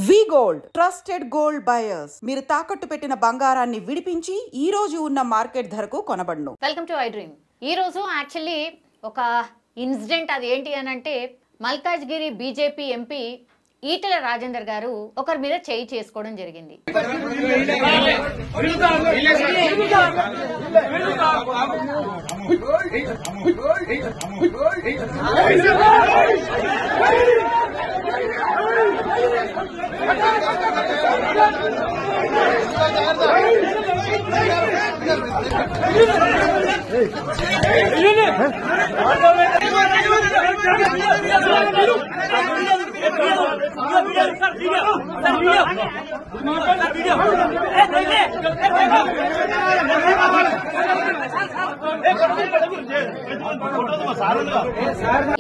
వి gold trusted gold buyers మీరు తాకట్టు పెట్టిన బంగారాన్ని విడిపించి ఈ రోజు ఉన్న మార్కెట్ ధరకు కొనబడును. Welcome to I dream. ఈ రోజు యాక్చువల్లీ ఒక ఇన్సిడెంట్ అది ఏంటి అని అంటే మల్కాజ్గిరి బీజేపీ ఎంపీ ఈటెల రాజేందర్ గారు ఒకరి మీద చేయి చేసుకోవడం జరిగింది.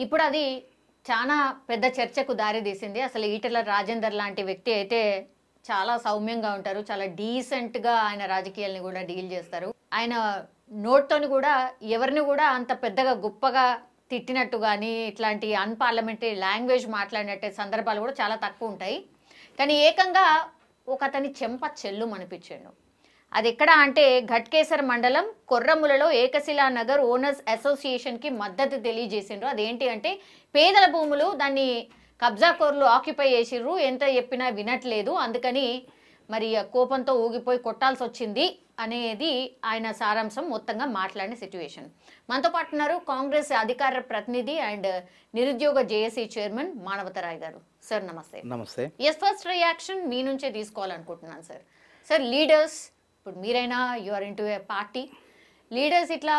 ఇప్పుడు అది చాలా పెద్ద చర్చకు దారి తీసింది. అసలు ఈటెల రాజేందర్ లాంటి వ్యక్తి అయితే చాలా సౌమ్యంగా ఉంటారు, చాలా డీసెంట్ గా ఆయన రాజకీయాల్ని కూడా డీల్ చేస్తారు. ఆయన నోట్తోని కూడా ఎవరిని కూడా అంత పెద్దగా గొప్పగా తిట్టినట్టు కానీ ఇట్లాంటి అన్పార్లమెంటరీ లాంగ్వేజ్ మాట్లాడినట్టే సందర్భాలు కూడా చాలా తక్కువ ఉంటాయి. కానీ ఏకంగా ఒక అతని చెంప చెల్లు అనిపించాడు. అది ఎక్కడ అంటే ఘట్కేసర్ మండలం కొర్రములలో ఏకశిలా నగర్ ఓనర్స్ అసోసియేషన్కి మద్దతు తెలియజేసిండ్రు. అదేంటి అంటే పేదల భూములు దాన్ని కబ్జాకోర్లు ఆక్యుపై చేసిర్రు, ఎంత చెప్పినా వినట్లేదు, అందుకని మరి కోపంతో ఊగిపోయి కొట్టాల్సి వచ్చింది అనేది ఆయన సారాంశం మొత్తంగా మాట్లాడిన సిచ్యువేషన్. మనతో పాటు ఉన్నారు కాంగ్రెస్ అధికార ప్రతినిధి అండ్ నిరుద్యోగ జేఏసీ చైర్మన్ మానవతరాయ్ గారు. సార్ నమస్తే. నమస్తే. ఫస్ట్ రియాక్షన్ మీ నుంచే తీసుకోవాలనుకుంటున్నాను సార్. సార్ లీడర్స్, ఇప్పుడు మీరైనా you are into a party, leaders ఇట్లా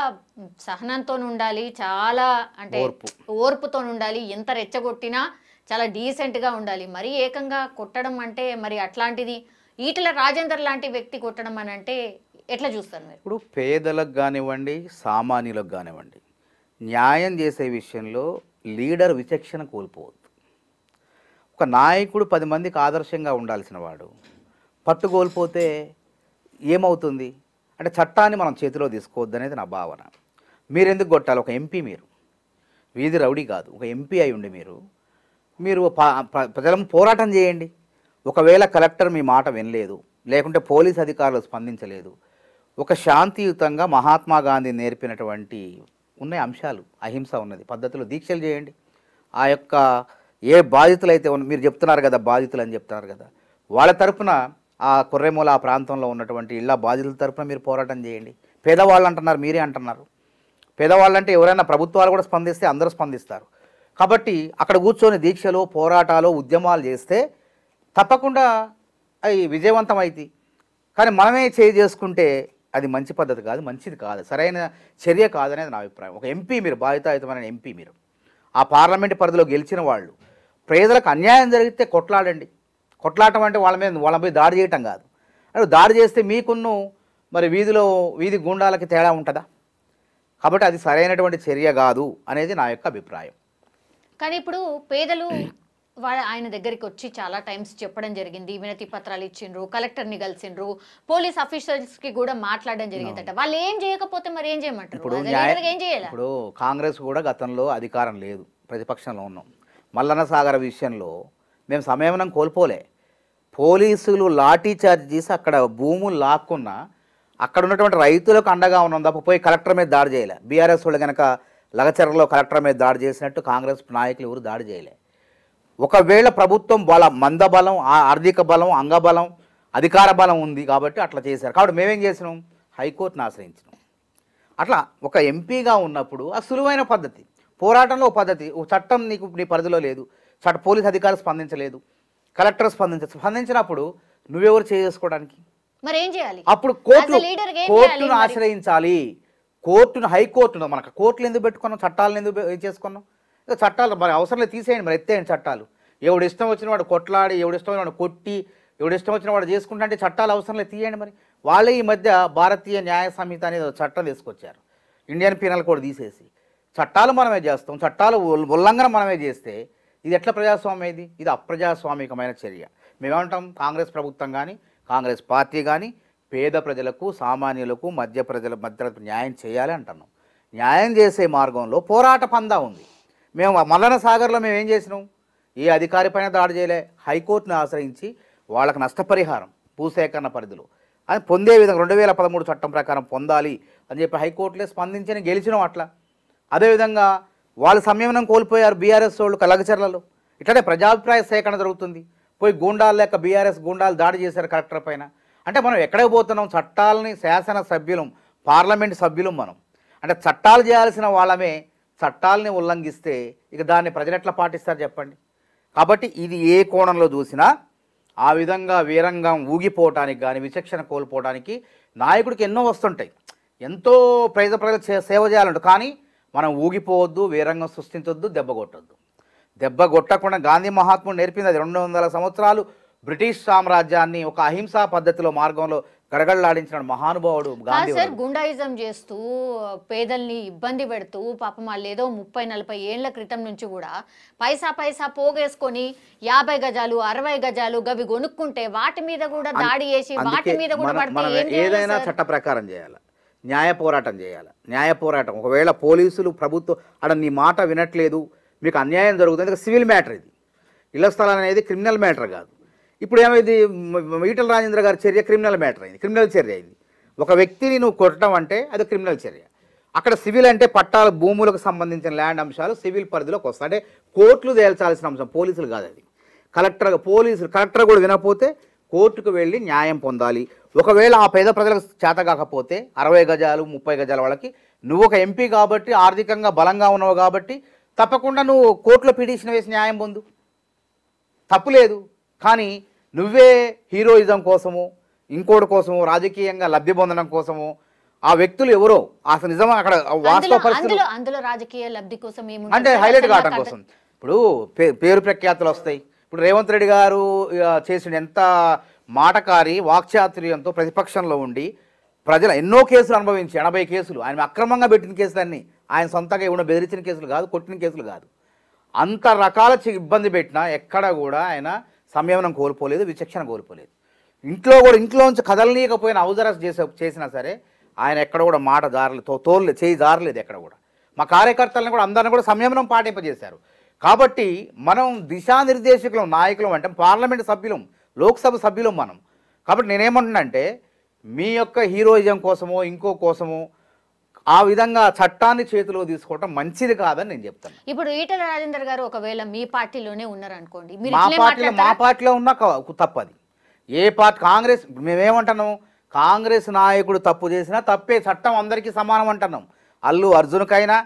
సహనంతో ఉండాలి, చాలా అంటే ఓర్పుతో ఉండాలి, ఎంత రెచ్చగొట్టినా చాలా డీసెంట్గా ఉండాలి. మరీ ఏకంగా కొట్టడం అంటే మరి అట్లాంటిది ఈటెల రాజేందర్ లాంటి వ్యక్తి కొట్టడం అని అంటే ఎట్లా చూస్తారు మీరు? ఇప్పుడు పేదలకు కానివ్వండి, సామాన్యులకు కానివ్వండి, న్యాయం చేసే విషయంలో లీడర్ విచక్షణ కోల్పోవద్దు. ఒక నాయకుడు 10 మందికి ఆదర్శంగా ఉండాల్సిన వాడు పట్టు కోల్పోతే ఏమవుతుంది అంటే చట్టాన్ని మనం చేతిలో తీసుకోవద్దు అనేది నా భావన. మీరు ఎందుకు కొట్టాలి? ఒక ఎంపీ, మీరు వీధి రౌడీ కాదు, ఒక ఎంపీ అయి ఉండి మీరు ప్రజల పోరాటం చేయండి. ఒకవేళ కలెక్టర్ మీ మాట వినలేదు, లేకుంటే పోలీస్ అధికారులు స్పందించలేదు, ఒక శాంతియుతంగా మహాత్మా గాంధీ నేర్పినటువంటి ఉన్నాయి అంశాలు, అహింస ఉన్నది, పద్ధతిలో దీక్షలు చేయండి. ఆ యొక్క ఏ బాధితులు అయితే మీరు చెప్తున్నారు కదా, బాధితులు అని చెప్తున్నారు కదా, వాళ్ళ తరపున ఆ కొర్రెమూల ఆ ప్రాంతంలో ఉన్నటువంటి ఇళ్ళ బాధితుల తరపున మీరు పోరాటం చేయండి. పేదవాళ్ళు అంటున్నారు, మీరే అంటున్నారు. పేదవాళ్ళు అంటే ఎవరైనా ప్రభుత్వాలు కూడా స్పందిస్తే అందరూ స్పందిస్తారు. కాబట్టి అక్కడ కూర్చొని దీక్షలు, పోరాటాలు, ఉద్యమాలు చేస్తే తప్పకుండా అవి విజయవంతం అవుతాయి. కానీ మనమే చేసుకుంటే అది మంచి పద్ధతి కాదు, మంచిది కాదు, సరైన చర్య కాదనేది నా అభిప్రాయం. ఒక ఎంపీ, మీరు బాధ్యతాయుతమైన ఎంపీ, మీరు ఆ పార్లమెంటు పరిధిలో గెలిచిన వాళ్ళు, ప్రజలకు అన్యాయం జరిగితే కొట్లాడండి. కొట్లాడటం అంటే వాళ్ళపై దాడి చేయటం కాదు. అంటే దాడి చేస్తే మీకున్ను మరి వీధి గూండాలకి తేడా ఉంటుందా? కాబట్టి అది సరైనటువంటి చర్య కాదు అనేది నా యొక్క అభిప్రాయం. కానీ ఇప్పుడు పేదలు ఆయన దగ్గరికి వచ్చి చాలా టైమ్స్ చెప్పడం జరిగింది, వినతి పత్రాలు ఇచ్చిండ్రు, కలెక్టర్ని కలిసిండ్రు, పోలీస్ ఆఫీసర్స్కి కూడా మాట్లాడడం జరిగిందట. వాళ్ళు ఏం చేయకపోతే మరి ఏం చేయమంటారు? ఇప్పుడు కాంగ్రెస్ కూడా గతంలో అధికారం లేదు, ప్రతిపక్షంలో ఉన్నాం. మల్లన్న సాగర్ విషయంలో మేము సంయమనం కోల్పోలే. పోలీసులు లాఠీ చార్జ్ చేసి అక్కడ భూములు లాక్కున్నా అక్కడ ఉన్నటువంటి రైతులకు అండగా ఉన్నాం తప్ప పోయి కలెక్టర్ మీద దాడి చేయలే. బీఆర్ఎస్ వాళ్ళు కనుక లగచర్లలో కలెక్టర్ మీద దాడి చేసినట్టు కాంగ్రెస్ నాయకులు ఎవరు దాడి చేయలే. ఒకవేళ ప్రభుత్వం మందబలం, ఆర్థిక బలం, అంగబలం, అధికార బలం ఉంది కాబట్టి అట్లా చేశారు. కాబట్టి మేమేం చేసినాం? హైకోర్టును ఆశ్రయించినాం. అట్లా ఒక ఎంపీగా ఉన్నప్పుడు ఆ సులువైన పద్ధతి, పోరాటంలో పద్ధతి, చట్టం నీ పరిధిలో లేదు, పోలీస్ అధికారులు స్పందించలేదు, కలెక్టర్ స్పందించినప్పుడు నువ్వెవరు చేసుకోవడానికి? మరి ఏం చేయాలి? అప్పుడు కోర్టును ఆశ్రయించాలి. హైకోర్టును మనకు కోర్టులు ఎందుకు పెట్టుకున్నాం? చట్టాలను ఎందుకు చేసుకున్నాం? చట్టాలు మరి అవసరం లేదు, తీసేయండి, మరి ఎత్తేయండి చట్టాలు. ఎవడు ఇష్టం వచ్చిన వాడు కొట్లాడి, ఎవడు ఇష్టం వచ్చిన వాడు కొట్టి, ఎవడు ఇష్టం వచ్చిన వాడు చేసుకుంటా అంటే చట్టాలు అవసరం లేదు, తీయండి. మరి వాళ్ళే ఈ మధ్య భారతీయ న్యాయ సంహిత అనేది చట్టం తీసుకొచ్చారు, ఇండియన్ పీనల్ కోడ్ తీసేసి. చట్టాలు మనమే చేస్తాం, చట్టాలు ఉల్లంఘన మనమే చేస్తే ఇది ఎట్లా ప్రజాస్వామ్యం? ఇది అప్రజాస్వామికమైన చర్య. మేమేమంటాం? కాంగ్రెస్ ప్రభుత్వం కానీ, కాంగ్రెస్ పార్టీ కానీ పేద ప్రజలకు, సామాన్యులకు, మధ్య న్యాయం చేయాలి అంటున్నాం. న్యాయం చేసే మార్గంలో పోరాట పందా ఉంది. మేము మల్లన్న సాగర్లో మేము ఏం చేసినాం? ఏ అధికారి పైన దాడి చేయలే. హైకోర్టును ఆశ్రయించి వాళ్ళకు నష్టపరిహారం భూసేకరణ పరిధిలో అని పొందే విధంగా 2013 చట్టం ప్రకారం పొందాలి అని చెప్పి హైకోర్టులే స్పందించి గెలిచినాం అట్లా. అదేవిధంగా వాళ్ళు సంయమనం కోల్పోయారు బీఆర్ఎస్ వాళ్ళు కలగచర్లలో. ఇట్లనే ప్రజాభిప్రాయ సేకరణ జరుగుతుంది. పోయి గూండాలు లెక్క బీఆర్ఎస్ గూండాలు దాడి చేశారు కలెక్టర్ పైన. అంటే మనం ఎక్కడికి పోతున్నాం? చట్టాలని శాసన సభ్యులం, పార్లమెంట్ సభ్యులం మనం. అంటే చట్టాలు చేయాల్సిన వాళ్ళమే చట్టాలని ఉల్లంఘిస్తే ఇక దాన్ని ప్రజలు ఎట్లా పాటిస్తారు చెప్పండి. కాబట్టి ఇది ఏ కోణంలో చూసినా ఆ విధంగా వీరంగం ఊగిపోవటానికి కానీ విచక్షణ కోల్పోవడానికి నాయకుడికి ఎన్నో వస్తుంటాయి. ఎంతో ప్రజలకు సేవ చేయాలంట. కానీ మనం ఊగిపోవద్దు, వీరంగం సృష్టించొద్దు, దెబ్బ కొట్టొద్దు. దెబ్బ కొట్టకుండా గాంధీ మహాత్ముడు నేర్పింది అది. 200 సంవత్సరాలు బ్రిటిష్ సామ్రాజ్యాన్ని ఒక అహింసా పద్ధతిలో మార్గంలో గడగడలాడించిన మహానుభావుడు గాంధీ. సార్ గుండాయిజం చేస్తూ పేదల్ని ఇబ్బంది పెడుతూ పాపం వాళ్ళు ఏదో 30-40 ఏళ్ల క్రితం నుంచి కూడా పైసా పోగేసుకొని 50 గజాలు 60 గజాలు గవి కొనుక్కుంటే వాటి మీద కూడా దాడి చేసి వాటి మీద కూడా పడితే ఏదైనా చట్ట ప్రకారం చేయాలి, న్యాయ పోరాటం చేయాలి. న్యాయ పోరాటం ఒకవేళ పోలీసులు ప్రభుత్వం అక్కడ నీ మాట వినట్లేదు, మీకు అన్యాయం జరుగుతుంది, సివిల్ మ్యాటర్ ఇది. ఇళ్ల స్థలాలు అనేది క్రిమినల్ మ్యాటర్ కాదు. ఇప్పుడు ఏమైంది, ఈటల రాజేంద్ర గారి చర్య క్రిమినల్ మ్యాటర్ అయింది, క్రిమినల్ చర్య అయింది. ఒక వ్యక్తిని నువ్వు కొట్టడం అంటే అది క్రిమినల్ చర్య. అక్కడ సివిల్ అంటే పట్టాల భూములకు సంబంధించిన ల్యాండ్ అంశాలు సివిల్ పరిధిలోకి వస్తాయి. అంటే కోర్టులు తేల్చాల్సిన అంశం, పోలీసులు కాదు అది. కలెక్టర్ కూడా వినకపోతే కోర్టుకు వెళ్ళి న్యాయం పొందాలి. ఒకవేళ ఆ పేద ప్రజలకు చేత కాకపోతే 60 గజాలు 30 గజాల వాళ్ళకి నువ్వు ఒక ఎంపీ కాబట్టి ఆర్థికంగా బలంగా ఉన్నావు కాబట్టి తప్పకుండా నువ్వు కోర్టులో పిటిషన్ వేసి న్యాయం పొందు, తప్పులేదు. కానీ నువ్వే హీరోయిజం కోసము ఇంకోటి కోసము రాజకీయంగా లబ్ధి పొందడం కోసము ఆ వ్యక్తులు ఎవరో అసలు నిజంగా అక్కడ వాస్తవ పరిస్థితులు అందులో రాజకీయ లబ్ధి కోసం అంటే హైలైట్ కావడం కోసం ఇప్పుడు పేరు ప్రఖ్యాతులు వస్తాయి. ఇప్పుడు రేవంత్ రెడ్డి గారు చేసిన ఎంత మాటకారి వాక్చాతుర్యంతో ప్రతిపక్షంలో ఉండి ప్రజలు ఎన్నో కేసులు అనుభవించి 80 కేసులు ఆయన అక్రమంగా పెట్టిన కేసులన్నీ ఆయన సొంతంగా ఏమైనా బెదిరించిన కేసులు కాదు, కొట్టిన కేసులు కాదు. అంత రకాల ఇబ్బంది పెట్టినా ఎక్కడ కూడా ఆయన సంయమనం కోల్పోలేదు, విచక్షణ కోల్పోలేదు. ఇంట్లోంచి కదలనీయకపోయిన హౌస్ అరెస్ట్ చేసినా సరే ఆయన ఎక్కడ కూడా మాట చేయి జారలేదు ఎక్కడ కూడా. మా కార్యకర్తలను కూడా అందరిని కూడా సంయమనం పాటింపజేశారు. కాబట్టి మనం దిశానిర్దేశకులం, నాయకులం అంటే పార్లమెంటు సభ్యులం, లోక్సభ సభ్యులం మనం. కాబట్టి నేనేమంటున్నానంటే మీ యొక్క హీరోయిజం కోసమో ఇంకో కోసమో ఆ విధంగా చట్టాన్ని చేతిలో తీసుకోవటం మంచిది కాదని నేను చెప్తాను. ఇప్పుడు ఈటల రాజేందర్ గారు ఒకవేళ మీ పార్టీలోనే ఉన్నారనుకోండి, మా పార్టీలో ఉన్నా తప్పది. ఏ పార్టీ కాంగ్రెస్ మేమేమంటున్నాం, కాంగ్రెస్ నాయకుడు తప్పు చేసినా తప్పే, చట్టం అందరికీ సమానం అంటున్నాం. అల్లు అర్జున్కైనా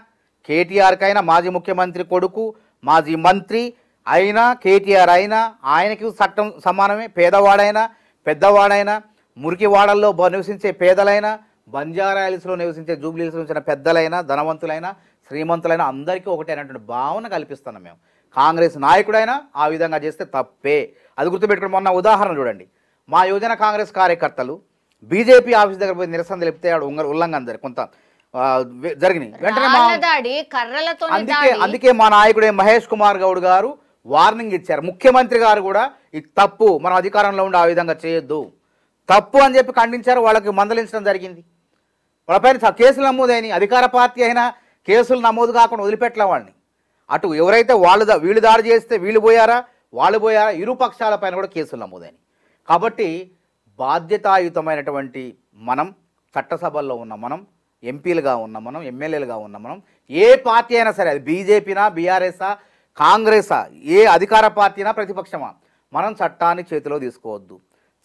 కేటీఆర్కైనా మాజీ ముఖ్యమంత్రి కొడుకు మాజీ మంత్రి అయినా కేటీఆర్ అయినా ఆయనకి చట్టం సమానమే. పేదవాడైనా పెద్దవాడైనా మురికివాడల్లో నివసించే పేదలైనా బంజారాహిల్స్లో నివసించే జూబ్లీహిల్స్లో నివసించిన పెద్దలైనా ధనవంతులైనా శ్రీమంతులైనా అందరికీ ఒకటే అనేటువంటి భావన కల్పిస్తున్నాం మేము. కాంగ్రెస్ నాయకుడైనా ఆ విధంగా చేస్తే తప్పే, అది గుర్తుపెట్టుకుని. మొన్న ఉదాహరణ చూడండి, మా యువజన కాంగ్రెస్ కార్యకర్తలు బీజేపీ ఆఫీస్ దగ్గర పోయి నిరసన తెలిపితే ఉల్లంఘన కొంత జరిగినాయి. వెంటనే అందుకే మా నాయకుడే మహేష్ కుమార్ గౌడ్ గారు వార్నింగ్ ఇచ్చారు. ముఖ్యమంత్రి గారు కూడా ఇది తప్పు, మనం అధికారంలో ఉండి ఆ విధంగా చేయొద్దు, తప్పు అని చెప్పి ఖండించారు. వాళ్ళకి మందలించడం జరిగింది. వాళ్ళపైన కేసులు నమోదైనవి. అధికార పార్టీ అయినా కేసులు నమోదు కాకుండా వదిలిపెట్టలే వాళ్ళని. అటు ఎవరైతే వీళ్ళు దాడి చేస్తే వీళ్ళు పోయారా, వాళ్ళు పోయారా, ఇరు పక్షాల పైన కూడా కేసులు నమోదైనవి. కాబట్టి బాధ్యతాయుతమైనటువంటి మనం చట్టసభల్లో ఉన్న మనం, ఎంపీలుగా ఉన్న మనం, ఎమ్మెల్యేలుగా ఉన్న మనం, ఏ పార్టీ అయినా సరే, అది బీజేపీనా బీఆర్ఎస్ఆ కాంగ్రెసా, ఏ అధికార పార్టీనా ప్రతిపక్షమా, మనం చట్టాన్ని చేతిలో తీసుకోవద్దు.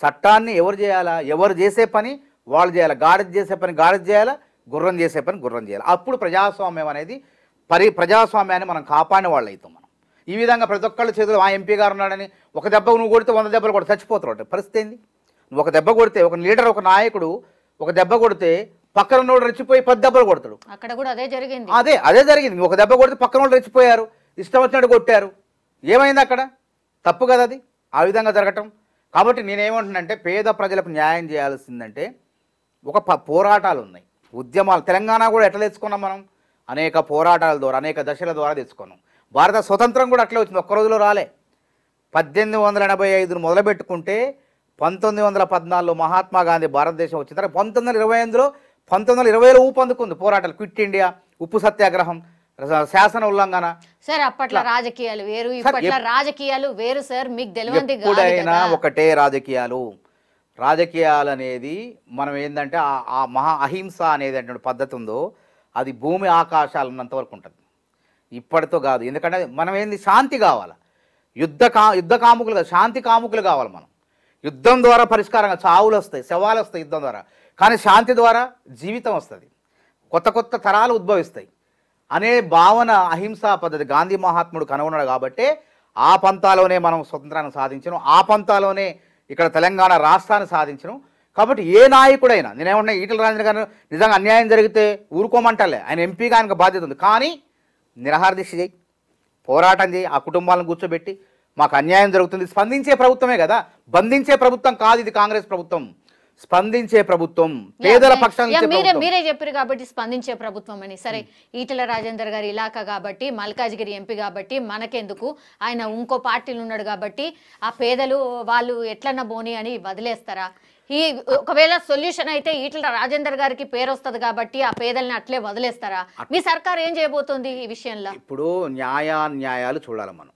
చట్టాన్ని ఎవరు చేయాలా, ఎవరు చేసే పని వాళ్ళు చేయాలి. గాడిద చేసే పని గాడిద చేయాలా, గుర్రం చేసే పని గుర్రం చేయాలి. అప్పుడు ప్రజాస్వామ్యం అనేది ప్రజాస్వామ్యాన్ని మనం కాపాడిన వాళ్ళు అవుతాం మనం. ఈ విధంగా ప్రతి ఒక్కళ్ళ చేతిలో ఆ ఎంపీ గారు ఉన్నాడని ఒక దెబ్బ నువ్వు కొడితే 100 దెబ్బలు కూడా చచ్చిపోతాడు. పరిస్థితి ఏంది? నువ్వు ఒక దెబ్బ కొడితే, ఒక లీడర్ ఒక నాయకుడు ఒక దెబ్బ కొడితే పక్కన ఉన్నోడు రెచ్చిపోయి 10 దెబ్బలు కొడతాడు. అక్కడ కూడా అదే జరిగింది. అదే జరిగింది. ఒక దెబ్బ కొడితే పక్కన వాళ్ళు రెచ్చిపోయారు, ఇష్టం వచ్చినట్టు కొట్టారు. ఏమైంది అక్కడ? తప్పు కదా అది, ఆ విధంగా జరగటం. కాబట్టి నేనేమంటున్నానంటే పేద ప్రజలకు న్యాయం చేయాల్సిందంటే ఒక పోరాటాలు ఉన్నాయి, ఉద్యమాలు. తెలంగాణ కూడా ఎట్లా తెచ్చుకున్నాం మనం? అనేక పోరాటాల ద్వారా, అనేక దశల ద్వారా తెచ్చుకున్నాం. భారత స్వతంత్రం కూడా అట్లే వచ్చింది, ఒక్క రోజులో రాలే. 1885 మొదలుపెట్టుకుంటే 1914లో మహాత్మా గాంధీ భారతదేశం వచ్చిన తర్వాత 1920లో ఊపందుకుంది పోరాటాలు. క్విట్ ఇండియా, ఉప్పు సత్యాగ్రహం, శాసన ఉల్లంఘన. సార్ అప్పట్లో రాజకీయాలు వేరు, ఇప్పట్లో రాజకీయాలు వేరు సార్. మీకు తెలియంది ఎప్పుడైనా ఒకటే రాజకీయాలు అనేది మనం ఏంటంటే ఆ మహా అహింస అనేది అటువంటి పద్ధతి ఉందో అది భూమి ఆకాశాలు ఉన్నంత వరకు ఉంటుంది, ఇప్పటితో కాదు. ఎందుకంటే మనం ఏంది శాంతి కావాలి, యుద్ధ కాముకులు కాదు, శాంతి కాముకులు కావాలి. మనం యుద్ధం ద్వారా పరిష్కారంగా చావులు వస్తాయి, శవాలు వస్తాయి యుద్ధం ద్వారా, కానీ శాంతి ద్వారా జీవితం వస్తుంది, కొత్త తరాలు ఉద్భవిస్తాయి అనే భావన అహింసా పద్ధతి గాంధీ మహాత్ముడు కనుగొన్నాడు. కాబట్టి ఆ పంతాలోనే మనం స్వతంత్రాన్ని సాధించను, ఆ పంతాలోనే ఇక్కడ తెలంగాణ రాష్ట్రాన్ని సాధించను. కాబట్టి ఏ నాయకుడైనా, నేనేమన్నా ఈటల రాజేందర్ గారు నిజంగా అన్యాయం జరిగితే ఊరుకోమంటలే, ఆయన ఎంపీగా ఆయనకు బాధ్యత ఉంది, కానీ నిరాహార దీక్ష చేయి, పోరాటం చేయి, ఆ కుటుంబాలను కూర్చోబెట్టి మాకు అన్యాయం జరుగుతుంది. స్పందించే ప్రభుత్వమే కదా, బంధించే ప్రభుత్వం కాదు ఇది కాంగ్రెస్ ప్రభుత్వం, స్పందించే ప్రభుత్వం, పేదల పక్షాన్ని. మీరే చెప్పారు కాబట్టి స్పందించే ప్రభుత్వం అని. సరే, ఈటల రాజేందర్ గారి ఇలాకా కాబట్టి, మల్కాజ్గిరి ఎంపీ కాబట్టి మనకెందుకు, ఆయన ఇంకో పార్టీలు ఉన్నాడు కాబట్టి ఆ పేదలు వాళ్ళు ఎట్లన్నా బోని అని వదిలేస్తారా? ఈ ఒకవేళ సొల్యూషన్ అయితే ఈటల రాజేందర్ గారికి పేరు వస్తుంది కాబట్టి ఆ పేదల్ని అట్లే వదిలేస్తారా? మీ సర్కార్ ఏం చేయబోతోంది ఈ విషయంలో? ఇప్పుడు న్యాయాలు చూడాలి మనం.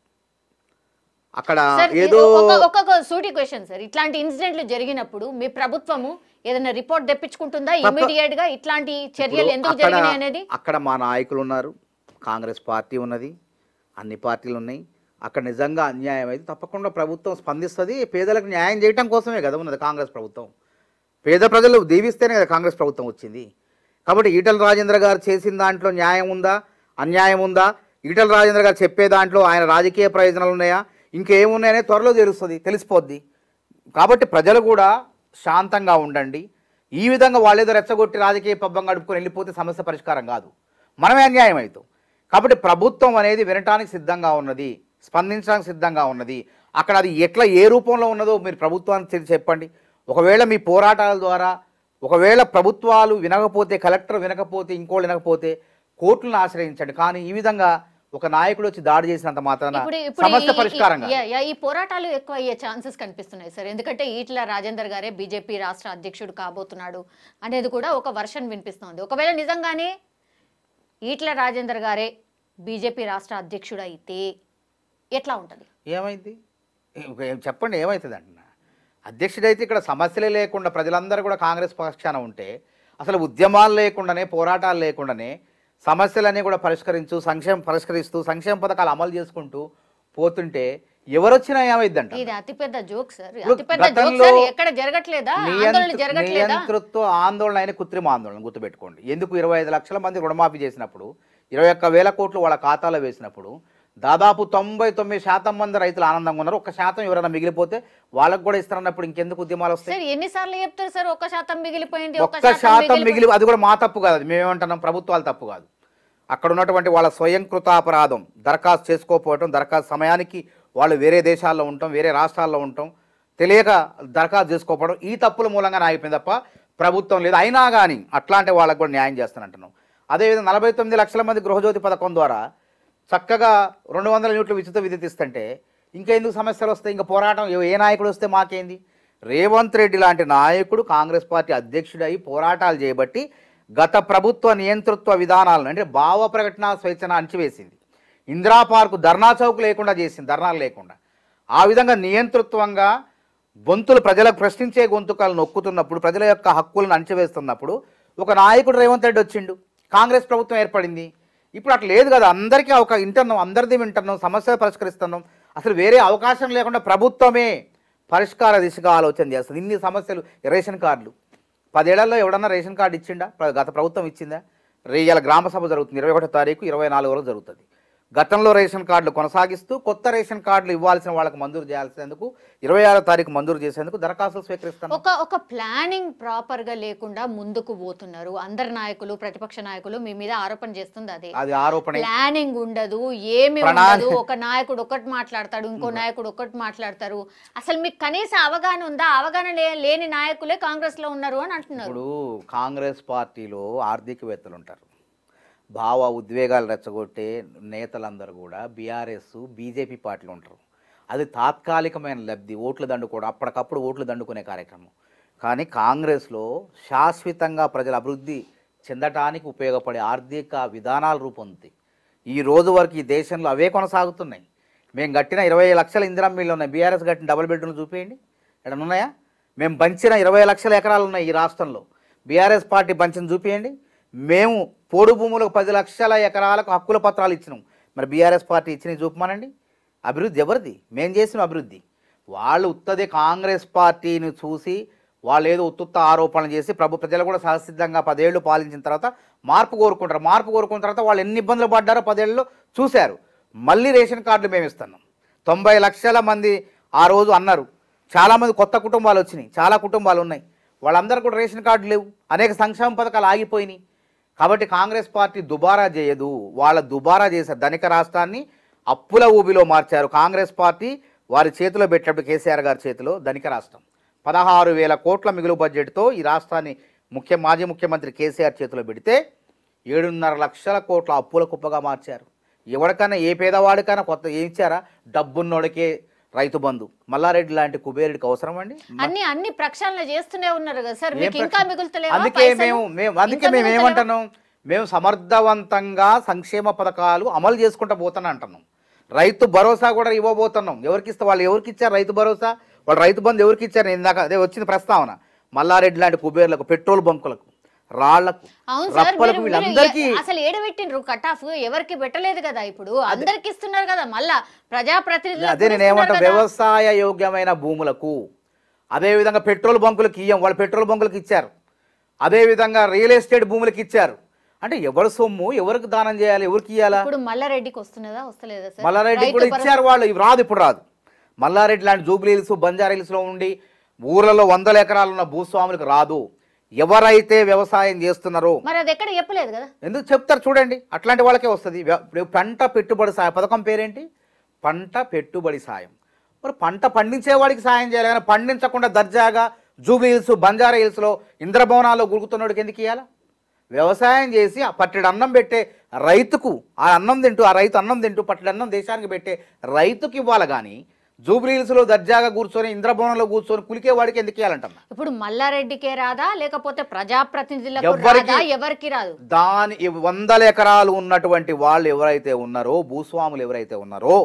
అక్కడ ఏదో ఒక్కొక్క సూటి క్వశ్చన్ సార్, ఇట్లాంటి ఇన్సిడెంట్లు జరిగినప్పుడు మీ ప్రభుత్వము ఏదైనా రిపోర్ట్ తెప్పించుకుంటుందా ఇమీడియట్ గా ఇట్లాంటి చర్యలు ఎందుకు జరిగినాయి అనేది? అక్కడ మా నాయకులు ఉన్నారు, కాంగ్రెస్ పార్టీ ఉన్నది, అన్ని పార్టీలు ఉన్నాయి. అక్కడ నిజంగా అన్యాయం అయితే తప్పకుండా ప్రభుత్వం స్పందిస్తుంది. పేదలకు న్యాయం చేయడం కోసమే కదా ఉన్నది కాంగ్రెస్ ప్రభుత్వం, పేద ప్రజలు దీవిస్తేనే కదా కాంగ్రెస్ ప్రభుత్వం వచ్చింది. కాబట్టి ఈటల రాజేంద్ర గారు చేసిన దాంట్లో న్యాయం ఉందా, అన్యాయం ఉందా, ఈటల రాజేంద్ర గారు చెప్పే దాంట్లో ఆయన రాజకీయ ప్రయోజనాలు ఉన్నాయా, ఇంకేమున్నాయనే త్వరలో తెలిసిపోద్ది. కాబట్టి ప్రజలు కూడా శాంతంగా ఉండండి. ఈ విధంగా వాళ్ళేదో రెచ్చగొట్టి రాజకీయ పబ్బం గడుపుకొని వెళ్ళిపోతే సమస్య పరిష్కారం కాదు, మనమే అన్యాయం అవుతాం. కాబట్టి ప్రభుత్వం అనేది వినటానికి సిద్ధంగా ఉన్నది, స్పందించడానికి సిద్ధంగా ఉన్నది. అక్కడ అది ఎట్లా ఏ రూపంలో ఉన్నదో మీరు ప్రభుత్వానికి చెప్పండి. ఒకవేళ మీ పోరాటాల ద్వారా ఒకవేళ ప్రభుత్వాలు వినకపోతే, కలెక్టర్ వినకపోతే, ఇంకోళ్ళు వినకపోతే కోర్టులను ఆశ్రయించండి. కానీ ఈ విధంగా ఒక నాయకుడు వచ్చి దాడి చేసినంత మాత్రాన సమస్య పరిష్కారంగా ఈ పోరాటాలు ఎక్కువ అయ్యే ఛాన్సెస్ కనిపిస్తున్నాయి సార్. ఎందుకంటే ఈటల రాజేందర్ గారే బీజేపీ రాష్ట్ర అధ్యక్షుడు కాబోతున్నాడు అనేది కూడా ఒక వర్షన్ వినిపిస్తోంది. ఒకవేళ నిజంగానే ఈటల రాజేందర్ గారే బీజేపీ రాష్ట్ర అధ్యక్షుడు అయితే ఎట్లా ఉంటుంది? ఏమైంది చెప్పండి, ఏమవుతుంది అంటున్నా. అధ్యక్షుడు అయితే ఇక్కడ సమస్యలే లేకుండా ప్రజలందరూ కూడా కాంగ్రెస్ పక్షాన ఉంటే, అసలు ఉద్యమాలు లేకుండానే, పోరాటాలు లేకుండానే సమస్యలన్నీ కూడా పరిష్కరిస్తూ సంక్షేమ పథకాలు అమలు చేసుకుంటూ పోతుంటే ఎవరొచ్చినా ఏమైందంట. ఇది అతిపెద్ద జోక్ సార్, అతిపెద్ద జోక్ సార్. ఎక్కడ జరగట్లేదా నియంతృత్వ ఆందోళన అయిన కృత్రిమ ఆందోళన గుర్తుపెట్టుకోండి. ఎందుకు 25 లక్షల మంది రుణమాఫీ చేసినప్పుడు, 21,000 కోట్లు వాళ్ళ ఖాతాలో వేసినప్పుడు దాదాపు 99% మంది రైతులు ఆనందంగా ఉన్నారు. 1% ఎవరైనా మిగిలిపోతే వాళ్ళకు కూడా ఇస్తారన్నప్పుడు ఇంకెందుకు ఉద్యమాలు వస్తాయి? ఎన్నిసార్లు చెప్తారు సార్ 1% మిగిలిపోయింది, 1% మిగిలి, అది కూడా మా తప్పు కాదు, మేమేమంటున్నాం ప్రభుత్వాలు తప్పు కాదు. అక్కడ ఉన్నటువంటి వాళ్ళ స్వయంకృతాపరాధం, దరఖాస్తు చేసుకోకపోవటం, దరఖాస్తు సమయానికి వాళ్ళు వేరే దేశాల్లో ఉండటం, వేరే రాష్ట్రాల్లో ఉండటం, తెలియక దరఖాస్తు చేసుకోకపోవడం, ఈ తప్పుల మూలంగా ఆగిపోయింది తప్ప ప్రభుత్వం లేదు. అయినా కానీ అట్లాంటి వాళ్ళకు కూడా న్యాయం చేస్తానంటున్నాం. అదేవిధంగా 49 లక్షల మంది గృహజ్యోతి పథకం ద్వారా చక్కగా 200 యూనిట్లు ఉచిత విద్యుత్ ఇస్తుంటే ఇంకెందుకు సమస్యలు వస్తాయి? ఇంకా పోరాటం ఏ నాయకుడు వస్తే మాకేంది? రేవంత్ రెడ్డి లాంటి నాయకుడు కాంగ్రెస్ పార్టీ అధ్యక్షుడై పోరాటాలు చేయబట్టి గత ప్రభుత్వ నియంతృత్వ విధానాలను, అంటే భావ ప్రకటన స్వేచ్ఛను అణచివేసింది. ఇందిరా పార్కు ధర్నా చౌక్ లేకుండా చేసింది, ధర్నాలు లేకుండా. ఆ విధంగా నియంతృత్వంగా గొంతులు ప్రజలకు ప్రశ్నించే గొంతుకాలను నొక్కుతున్నప్పుడు, ప్రజల యొక్క హక్కులను అణచివేస్తున్నప్పుడు ఒక నాయకుడు రేవంత్ రెడ్డి వచ్చిండు, కాంగ్రెస్ ప్రభుత్వం ఏర్పడింది. ఇప్పుడు అట్లా లేదు కదా, అందరికీ వింటున్నాం, అందరిది వింటున్నాం, సమస్యలు పరిష్కరిస్తున్నాం. అసలు వేరే అవకాశం లేకుండా ప్రభుత్వమే పరిష్కార దిశగా ఆలోచన చేస్తుంది. ఇన్ని సమస్యలు, రేషన్ కార్డులు 10 ఏళ్లలో ఎవడన్నా రేషన్ కార్డు ఇచ్చిండా? గత ప్రభుత్వం ఇచ్చిందా? ఇవాళ గ్రామ సభ జరుగుతుంది, 21వ తారీఖు 24 వరకు జరుగుతుంది. గతంలో రేషన్ కార్డులు కొనసాగిస్తూ కొత్త రేషన్ కార్డులు ఇవ్వాల్సిన వాళ్ళకి మంజూరు చేయాల్సినందుకు 26వ తారీఖు మంజూరు చేసేందుకు దరఖాస్తులు స్వీకరిస్తాం. ఒక ప్లానింగ్ ప్రాపర్ గా లేకుండా ముందుకు పోతున్నారు అందరు నాయకులు, ప్రతిపక్ష నాయకులు. మీ మీద ఆరోపణ చేస్తుంది అది ఆరోపణ. ప్లానింగ్ ఉండదు, ఏమి ఉండదు. ఒక నాయకుడు ఒకటి మాట్లాడతాడు, ఇంకో నాయకుడు ఒకటి మాట్లాడతారు. అసలు మీకు కనీస అవగాహన ఉందా? అవగాహన లేని నాయకులే కాంగ్రెస్ లో ఉన్నారు అని అంటున్నారు. ఇప్పుడు కాంగ్రెస్ పార్టీలో ఆర్థికవేత్తలు ఉంటారు, భావ ఉద్వేగాలు రెచ్చగొట్టే నేతలందరూ కూడా బీఆర్ఎస్, బీజేపీ పార్టీలు ఉంటారు. అది తాత్కాలికమైన లబ్ధి, ఓట్లు దండుకోవడం, అప్పటికప్పుడు ఓట్లు దండుకునే కార్యక్రమం. కానీ కాంగ్రెస్లో శాశ్వతంగా ప్రజల అభివృద్ధి చెందటానికి ఉపయోగపడే ఆర్థిక విధానాలు రూపొందుతాయి. ఈ రోజు వరకు ఈ దేశంలో అవే కొనసాగుతున్నాయి. మేము కట్టిన 20 లక్షల ఇందిరమ్మ ఇళ్ళు ఉన్నాయి, బీఆర్ఎస్ కట్టిన డబుల్ బెడ్రూమ్లు చూపించండి, ఎక్కడ ఉన్నాయా? మేము పంచిన 20 లక్షల ఎకరాలు ఉన్నాయి ఈ రాష్ట్రంలో, బీఆర్ఎస్ పార్టీ పంచిన చూపించండి. మేము పోడు భూములకు 10 లక్షల ఎకరాలకు హక్కుల పత్రాలు ఇచ్చినాం, మరి బీఆర్ఎస్ పార్టీ ఇచ్చినవి చూపమానండి. అభివృద్ధి ఎవరిది? మేము చేసిన అభివృద్ధి. వాళ్ళు ఉత్తదే కాంగ్రెస్ పార్టీని చూసి వాళ్ళు ఏదో ఉత్తుత్త ఆరోపణలు చేసి ప్రజలు కూడా సహసిద్ధంగా 10 ఏళ్ళు పాలించిన తర్వాత మార్పు కోరుకుంటారు. మార్పు కోరుకున్న తర్వాత వాళ్ళు ఎన్ని ఇబ్బందులు పడ్డారో 10 ఏళ్ళలో చూశారు. మళ్ళీ రేషన్ కార్డులు మేము ఇస్తున్నాం. 90 లక్షల మంది ఆ రోజు అన్నారు. చాలామంది కొత్త కుటుంబాలు వచ్చినాయి, చాలా కుటుంబాలు ఉన్నాయి, వాళ్ళందరూ కూడా రేషన్ కార్డు లేవు, అనేక సంక్షేమ పథకాలు ఆగిపోయినాయి. కాబట్టి కాంగ్రెస్ పార్టీ దుబారా చేయదు, వాళ్ళ దుబారా చేశారు. ధనిక రాష్ట్రాన్ని అప్పుల ఊబిలో మార్చారు. కాంగ్రెస్ పార్టీ వారి చేతిలో పెట్టినప్పుడు కేసీఆర్ గారి చేతిలో ధనిక రాష్ట్రం 16,000 కోట్ల మిగులు బడ్జెట్తో ఈ రాష్ట్రాన్ని మాజీ ముఖ్యమంత్రి కేసీఆర్ చేతిలో పెడితే 7.5 లక్షల కోట్ల అప్పుల కుప్పగా మార్చారు. ఎవరికైనా ఏ పేదవాడికైనా కొత్త ఏం ఇచ్చారా? డబ్బున్నోడికే రైతు బంధు. మల్లారెడ్డి లాంటి కుబేరుడికి అవసరం అండి? అన్ని ప్రక్షాళన చేస్తూనే ఉన్నారు కదా సార్, మీకు ఇంకా మిగులుతలేవా? అందుకే మేము ఏమంటున్నాం, మేము సమర్థవంతంగా సంక్షేమ పథకాలు అమలు చేసుకుంటూ పోతాను అంటున్నాం. రైతు భరోసా కూడా ఇవ్వబోతున్నాం. ఎవరికి ఇస్తే వాళ్ళు ఎవరికి ఇచ్చారు రైతు భరోసా, వాళ్ళు రైతు బంధు ఎవరికి ఇచ్చారు? ఇందాక అదే వచ్చింది ప్రస్తావన. మల్లారెడ్డి లాంటి కుబేర్లకు, పెట్రోల్ బంకులకు, రాళ్లకు, రప్పలకు, వీళ్ళందరికీ అసలు ఏడబెట్టిండ్రు కట్ ఆఫ్, ఎవరికి పెట్టలేదు కదా, ఇప్పుడు అందరికి ఇస్తున్నారు కదా. మళ్ళా ప్రజాప్రతినిధులు అదే నేను ఏమంటా, వ్యవసాయ యోగ్యమైన భూములకు, అదేవిధంగా పెట్రోల్ బంకులకు ఇయ్యం, వాళ్ళు పెట్రోల్ బంకులకు ఇచ్చారు. అదేవిధంగా రియల్ ఎస్టేట్ భూములకు ఇచ్చారు. అంటే ఎవరి సొమ్ము ఎవరికి దానం చేయాలి, ఎవరికి ఇవ్వాలా? ఇప్పుడు మల్లారెడ్డికి వస్తున్నదా వస్తలేదా సార్? మల్లారెడ్డి కూడా ఇచ్చారు వాళ్ళు, ఇవి రాదు, ఇప్పుడు రాదు. మల్లారెడ్డి లాంటి జూబ్లీ హిల్స్, బంజారా హిల్స్లో ఉండి ఊర్లలో 100 ఎకరాలు ఉన్న భూస్వాములకు రాదు. ఎవరైతే వ్యవసాయం చేస్తున్నారో మరి అది ఎక్కడ చెప్పలేదు కదా, ఎందుకు చెప్తారు చూడండి, అట్లాంటి వాళ్ళకే వస్తుంది. పంట పెట్టుబడి సాయం పథకం పేరేంటి? పంట పెట్టుబడి సాయం. మరి పంట పండించేవాడికి సాయం చేయాలి కానీ పండించకుండా దర్జాగా జూబ్లీ హిల్స్, బంజారా హిల్స్లో ఇంద్రభవనాల్లో గురుకుతున్నోడికి ఎందుకు ఇవ్వాలా? వ్యవసాయం చేసి ఆ పట్టెడు అన్నం పెట్టే రైతుకు, ఆ అన్నం తింటూ, ఆ రైతు అన్నం తింటూ పట్టెడు అన్నం దేశానికి పెట్టే రైతుకి ఇవ్వాలి కానీ జూబ్లీ హిల్స్లో దర్జాగా కూర్చొని ఇంద్రభవనంలో కూర్చొని కులికే వాడికి ఎందుకు ఇవ్వాలంటున్నా? ఇప్పుడు మల్లారెడ్డికే రాదా లేకపోతే ప్రజాప్రతినిధులకు ఎవరికి రాదు? దాని 100 ఎకరాలు ఉన్నటువంటి వాళ్ళు ఎవరైతే ఉన్నారో, భూస్వాములు ఎవరైతే ఉన్నారో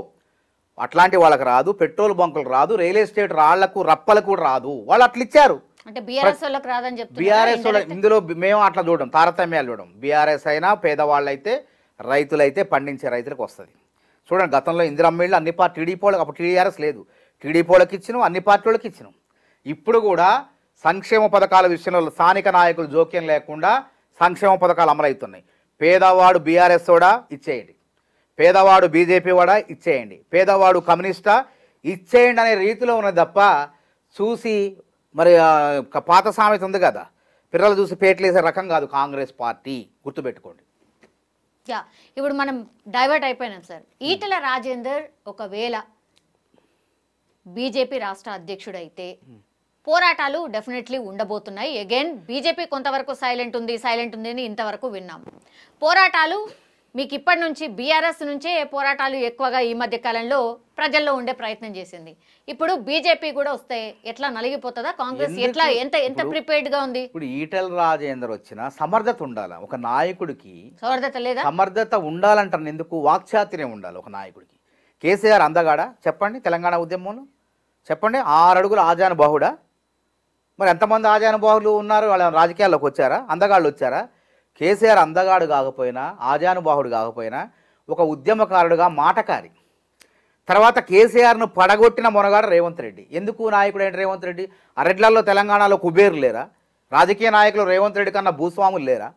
అట్లాంటి వాళ్ళకి రాదు. పెట్రోల్ బంకులకు రాదు, రియల్ ఎస్టేట్ రాళ్లకు, రప్పలకు కూడా రాదు. వాళ్ళు అట్లా ఇచ్చారు. అంటే బీఆర్ఎస్ వాళ్ళకి రాదని చెప్తున్నారు. బీఆర్ఎస్ వాళ్ళ ఇందులో మేము అట్లా చూడం, తారతమ్యాలు చూడం. బీఆర్ఎస్ అయినా పేదవాళ్ళైతే, రైతులైతే పండించే రైతులకు వస్తుంది. చూడండి, గతంలో ఇందిరమ్మ ఇళ్ళు అన్ని పార్టీ టీడీపీ వాళ్ళకి, అప్పుడు టీడీఆర్ఎస్ లేదు, టీడీపీ వాళ్ళకి ఇచ్చినాం, అన్ని పార్టీ వాళ్ళకి ఇచ్చినాం. ఇప్పుడు కూడా సంక్షేమ పథకాల విషయంలో స్థానిక నాయకులు జోక్యం లేకుండా సంక్షేమ పథకాలు అమలవుతున్నాయి. పేదవాడు బీఆర్ఎస్ కూడా ఇచ్చేయండి, పేదవాడు బీజేపీ కూడా ఇచ్చేయండి, పేదవాడు కమ్యూనిస్టా ఇచ్చేయండి అనే రీతిలో ఉన్నది తప్ప, చూసి మరి పాత సామెత ఉంది కదా, పిల్లలు చూసి పేట్లేసే రకం కాదు కాంగ్రెస్ పార్టీ, గుర్తుపెట్టుకోండి. ఇప్పుడు మనం డైవర్ట్ అయిపోయినాం సార్. ఈటెల రాజేందర్ ఒకవేళ బీజేపీ రాష్ట్ర అధ్యక్షుడు అయితే పోరాటాలు డెఫినెట్లీ ఉండబోతున్నాయి. అగైన్ బీజేపీ కొంతవరకు సైలెంట్ ఉంది అని ఇంతవరకు విన్నాం. పోరాటాలు మీకు ఇప్పటి నుంచి బీఆర్ఎస్ నుంచే పోరాటాలు ఎక్కువగా ఈ మధ్య కాలంలో ప్రజల్లో ఉండే ప్రయత్నం చేసింది. ఇప్పుడు బీజేపీ కూడా వస్తే ఎట్లా నలిగిపోతుందా కాంగ్రెస్? ఎట్లా ఎంత ప్రిపేర్డ్ గా ఉంది? ఇప్పుడు ఈటెల రాజేందర్ వచ్చిన సమర్థత ఉండాలి ఒక నాయకుడికి. సమర్థత లేదా? సమర్థత ఉండాలంటారు. ఎందుకు? వాక్చాతుర్యం ఉండాలి ఒక నాయకుడికి. కేసీఆర్ అందగాడా చెప్పండి? తెలంగాణ ఉద్యమంలో చెప్పండి. 6 అడుగులు ఆజానుబాహుడా? మరి ఎంతమంది ఆజానుబాహులు ఉన్నారు? వాళ్ళ రాజకీయాల్లోకి వచ్చారా? అందగాళ్ళు వచ్చారా? కేసీఆర్ అందగాడు కాకపోయినా, ఆజానుబాహుడు కాకపోయినా ఒక ఉద్యమకారుడుగా మాటకారి. తర్వాత కేసీఆర్ను పడగొట్టిన మొనగాడు రేవంత్ రెడ్డి. ఎందుకు నాయకుడు ఏంటి రేవంత్ రెడ్డి? అరెడ్లలో తెలంగాణలో కుబేరు లేరా? రాజకీయ నాయకులు రేవంత్ రెడ్డి కన్నా భూస్వాములు లేరా?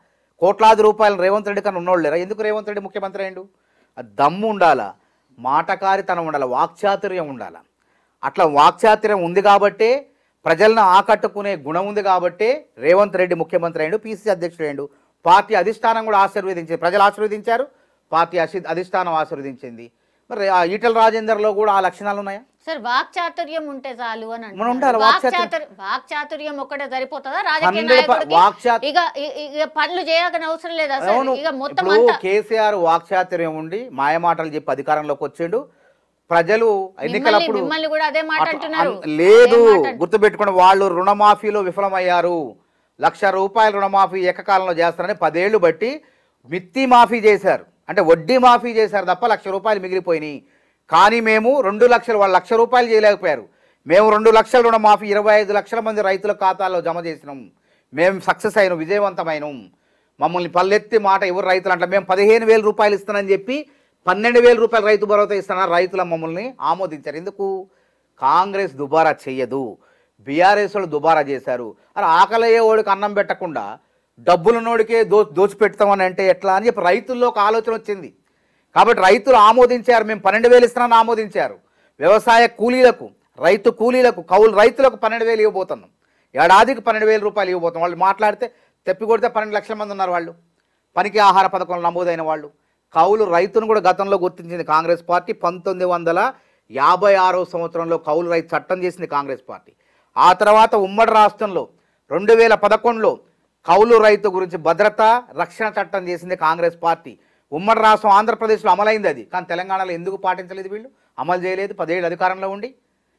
కోట్లాది రూపాయలు రేవంత్ రెడ్డి కన్నా ఉన్నోళ్ళు లేరా? ఎందుకు రేవంత్ రెడ్డి ముఖ్యమంత్రి అయిండు? దమ్ము ఉండాలా, మాటకారితనం ఉండాలి, వాక్చాతుర్యం ఉండాలి. అట్లా వాక్చాతుర్యం ఉంది కాబట్టే, ప్రజలను ఆకట్టుకునే గుణం ఉంది కాబట్టే రేవంత్ రెడ్డి ముఖ్యమంత్రి అయిండు, పిసిసి అధ్యక్షుడు అయిండు. పార్టీ అధిష్టానం కూడా ఆశీర్వదించింది, ప్రజలు ఆశీర్వదించారు, పార్టీ అధిష్టానం ఆశీర్వదించింది. మరి ఈటెల రాజేందర్లో కూడా ఆ లక్షణాలు ఉన్నాయా సార్? వాక్చాతుర్యం ఉంటే చాలు అని ఉండాలి. వాక్చాతుర్యం ఒక్కటే సరిపోతుందా రాజకీయ నాయకుడికి? ఇక పనులు చేయగల అవసరం లేదా సార్? ఇక మొత్తం కేసీఆర్ వాక్చాతుర్యం ఉండి మాయమాటలు చెప్పి అధికారంలోకి వచ్చిండు. ప్రజలు ఎన్నికలప్పుడు లేదు, గుర్తుపెట్టుకుని వాళ్ళు రుణమాఫీలో విఫలమయ్యారు. 1,00,000 రూపాయల రుణమాఫీ ఏకకాలంలో చేస్తారని 10 ఏళ్లు బట్టి మిత్తి మాఫీ చేశారు. అంటే వడ్డీ మాఫీ చేశారు తప్ప 1,00,000 రూపాయలు మిగిలిపోయినాయి. కానీ మేము 2 లక్షలు, వాళ్ళు 1,00,000 రూపాయలు చేయలేకపోయారు. మేము 2 లక్షల రుణమాఫీ 25 లక్షల మంది రైతుల ఖాతాల్లో జమ చేసినాం. మేము సక్సెస్ అయినాం, విజయవంతమైనాం. మమ్మల్ని పల్లెత్తి మాట ఎవరు రైతులు అంటే మేము 15,000 రూపాయలు ఇస్తానని చెప్పి 12,000 రూపాయలు రైతు భరోసా ఇస్తానని రైతుల మమ్మల్ని ఆమోదించారు. ఎందుకు? కాంగ్రెస్ దుబారా చెయ్యదు, బీఆర్ఎస్ వాళ్ళు దుబారా చేశారు. అరే ఆకలయ్యే వాడికి అన్నం పెట్టకుండా డబ్బులున్నోడికే దోచిపెడతామని అంటే ఎట్లా అని చెప్పి రైతుల్లో ఒక ఆలోచన వచ్చింది. కాబట్టి రైతులు ఆమోదించారు. మేము 12,000 ఇస్తున్నామని ఆమోదించారు. వ్యవసాయ కూలీలకు, రైతు కూలీలకు, కౌలు రైతులకు 12,000 ఇవ్వబోతున్నాం. ఏడాదికి 12,000 రూపాయలు ఇవ్వబోతున్నాం. వాళ్ళు మాట్లాడితే తెప్పి కొడితే 12 లక్షల మంది ఉన్నారు. వాళ్ళు పనికి ఆహార పథకంలో నమోదైన వాళ్ళు. కౌలు రైతును కూడా గతంలో గుర్తించింది కాంగ్రెస్ పార్టీ. 1956 సంవత్సరంలో కౌలు రైతు చట్టం చేసింది కాంగ్రెస్ పార్టీ. ఆ తర్వాత ఉమ్మడి రాష్ట్రంలో 2011లో కౌలు రైతు గురించి భద్రత రక్షణ చట్టం చేసింది కాంగ్రెస్ పార్టీ. ఉమ్మడి రాష్ట్రం ఆంధ్రప్రదేశ్లో అమలైంది అది. కానీ తెలంగాణలో ఎందుకు పాటించలేదు? వీళ్ళు అమలు చేయలేదు 10 ఏళ్ళు అధికారంలో ఉండి.